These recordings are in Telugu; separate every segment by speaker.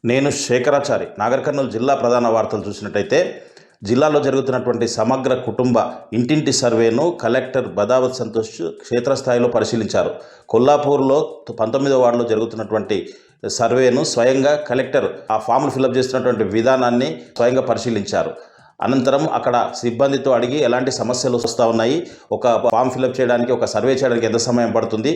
Speaker 1: నేను శేఖరాచారి నాగర్ కర్నూలు జిల్లా ప్రధాన వార్తలు చూసినట్టయితే జిల్లాలో జరుగుతున్నటువంటి సమగ్ర కుటుంబ ఇంటింటి సర్వేను కలెక్టర్ బదావత్ సంతోష్ క్షేత్రస్థాయిలో పరిశీలించారు. కొల్లాపూర్లో 19వ వార్డులో జరుగుతున్నటువంటి సర్వేను స్వయంగా కలెక్టర్ ఆ ఫామ్లు ఫిలప్ చేస్తున్నటువంటి విధానాన్ని స్వయంగా పరిశీలించారు. అనంతరం అక్కడ సిబ్బందితో అడిగి ఎలాంటి సమస్యలు వస్తూ ఉన్నాయి, ఒక ఫామ్ ఫిలప్ చేయడానికి, ఒక సర్వే చేయడానికి ఎంత సమయం పడుతుంది,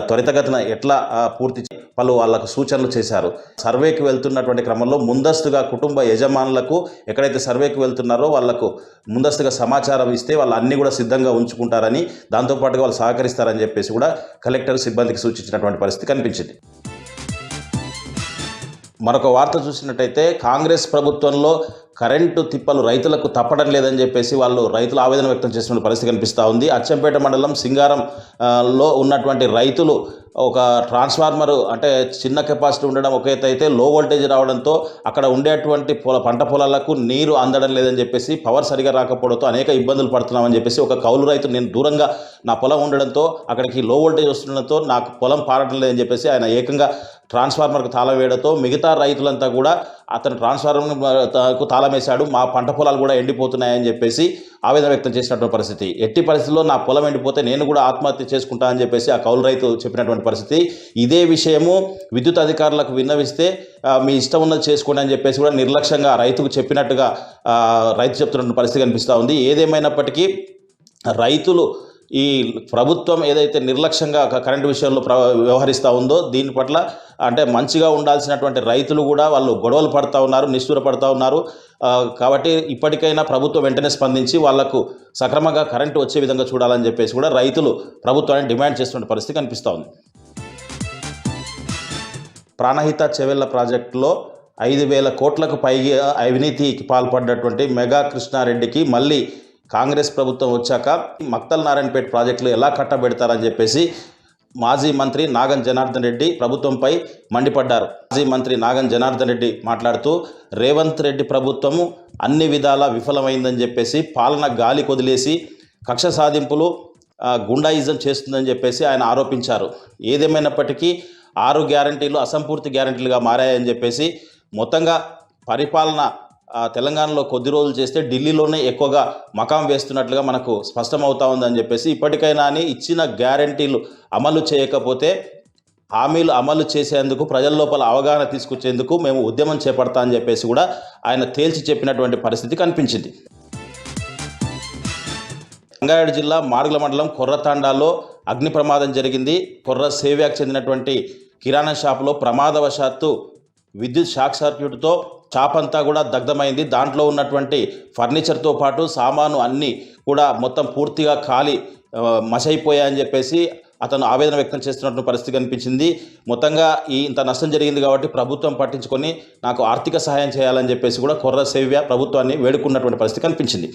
Speaker 1: త్వరితగతిన ఎట్లా పూర్తి పలు వాళ్ళకు సూచనలు చేశారు. సర్వేకి వెళ్తున్నటువంటి క్రమంలో ముందస్తుగా కుటుంబ యజమానులకు ఎక్కడైతే సర్వేకి వెళ్తున్నారో వాళ్లకు ముందస్తుగా సమాచారం ఇస్తే వాళ్ళు అన్నీ కూడా సిద్ధంగా ఉంచుకుంటారని, దాంతోపాటుగా వాళ్ళు సహకరిస్తారని చెప్పేసి కూడా కలెక్టర్ సిబ్బందికి సూచించినటువంటి పరిస్థితి కనిపించింది. మరొక వార్త చూసినట్టయితే కాంగ్రెస్ ప్రభుత్వంలో కరెంటు తిప్పలు రైతులకు తప్పడం లేదని చెప్పేసి రైతులు ఆవేదన వ్యక్తం చేసిన పరిస్థితి కనిపిస్తూ ఉంది. అచ్చంపేట మండలం సింగారంలో ఉన్నటువంటి రైతులు ఒక ట్రాన్స్ఫార్మర్ అంటే చిన్న కెపాసిటీ ఉండడం ఒక ఎత్తు అయితే లో వోల్టేజ్ రావడంతో అక్కడ ఉండేటువంటి పంట పొలాలకు నీరు అందడం లేదని చెప్పేసి, పవర్ సరిగా రాకపోవడంతో అనేక ఇబ్బందులు పడుతున్నామని చెప్పేసి ఒక కౌలు రైతు నేను దూరంగా నా పొలం ఉండడంతో అక్కడికి లో వోల్టేజ్ వస్తుండడంతో నాకు పొలం పారడం లేదని చెప్పేసి ఆయన ఏకంగా ట్రాన్స్ఫార్మర్కు తాళం వేయడంతో మిగతా రైతులంతా కూడా అతను ట్రాన్స్ఫార్మర్కు తాళం వేశాడు, మా పంట పొలాలు కూడా ఎండిపోతున్నాయని చెప్పేసి ఆవేదన వ్యక్తం చేసినటువంటి పరిస్థితి. ఎట్టి పరిస్థితుల్లో నా పొలం ఎండిపోతే నేను కూడా ఆత్మహత్య చేసుకుంటా అని చెప్పేసి ఆ కౌలు రైతు చెప్పినటువంటి పరిస్థితి. ఇదే విషయము విద్యుత్ అధికారులకు విన్నవిస్తే మీ ఇష్టం ఉన్నది చేసుకోండి అని చెప్పేసి కూడా నిర్లక్ష్యంగా రైతుకు చెప్పినట్టుగా రైతు చెప్తున్న పరిస్థితి కనిపిస్తూ ఉంది. ఏదేమైనప్పటికీ రైతులు ఈ ప్రభుత్వం ఏదైతే నిర్లక్ష్యంగా కరెంటు విషయంలో వ్యవహరిస్తూ ఉందో దీని పట్ల అంటే మంచిగా ఉండాల్సినటువంటి రైతులు కూడా వాళ్ళు గొడవలు పడుతూ ఉన్నారు, నిష్ఠూర పడుతూ ఉన్నారు. కాబట్టి ఇప్పటికైనా ప్రభుత్వం వెంటనే స్పందించి వాళ్లకు సక్రమంగా కరెంటు వచ్చే విధంగా చూడాలని చెప్పేసి కూడా రైతులు ప్రభుత్వాన్ని డిమాండ్ చేస్తున్న పరిస్థితి కనిపిస్తూ ఉంది. ప్రాణహిత చెవెళ్ల ప్రాజెక్టులో 5,000 కోట్లకు పైగా అవినీతికి పాల్పడ్డటువంటి మెగా కృష్ణారెడ్డికి మళ్ళీ కాంగ్రెస్ ప్రభుత్వం వచ్చాక మక్తల్ నారాయణపేట ప్రాజెక్టులు ఎలా కట్టబెడతారని చెప్పేసి మాజీ మంత్రి నాగం జనార్దన్ రెడ్డి ప్రభుత్వంపై మండిపడ్డారు. మాజీ మంత్రి నాగం జనార్దన్ రెడ్డి మాట్లాడుతూ రేవంత్ రెడ్డి ప్రభుత్వము అన్ని విధాలా విఫలమైందని చెప్పేసి, పాలన గాలి కొదిలేసి కక్ష సాధింపులు గుండాయిజం చేస్తుందని చెప్పేసి ఆయన ఆరోపించారు. ఏదేమైనప్పటికీ 6 గ్యారంటీలు అసంపూర్తి గ్యారంటీలుగా మారాయని చెప్పేసి, మొత్తంగా పరిపాలన తెలంగాణలో కొద్ది రోజులు చేస్తే ఢిల్లీలోనే ఎక్కువగా మకాం వేస్తున్నట్లుగా మనకు స్పష్టమవుతా ఉందని చెప్పేసి, ఇప్పటికైనా అని ఇచ్చిన గ్యారంటీలు అమలు చేయకపోతే హామీలు అమలు చేసేందుకు ప్రజల లోపల అవగాహన తీసుకొచ్చేందుకు మేము ఉద్యమం చేపడతామని చెప్పేసి కూడా ఆయన తేల్చి చెప్పినటువంటి పరిస్థితి కనిపించింది. రంగారెడ్డి జిల్లా మాడుగుల మండలం కొర్రతాండాలో అగ్ని ప్రమాదం జరిగింది. కొర్ర సేవ్యాకు చెందినటువంటి కిరాణా షాపులో ప్రమాదవశాత్తు విద్యుత్ షాక్ సర్క్యూట్తో షాప్ అంతా కూడా దగ్ధమైంది. దాంట్లో ఉన్నటువంటి ఫర్నిచర్తో పాటు సామాను అన్నీ కూడా మొత్తం పూర్తిగా కాలి మసైపోయాయని చెప్పేసి అతను ఆవేదన వ్యక్తం చేస్తున్నటువంటి పరిస్థితి కనిపించింది. మొత్తంగా ఇంత నష్టం జరిగింది కాబట్టి ప్రభుత్వం పట్టించుకొని నాకు ఆర్థిక సహాయం చేయాలని చెప్పేసి కూడా కొర్ర సేవ్య ప్రభుత్వాన్ని వేడుకున్నటువంటి పరిస్థితి కనిపించింది.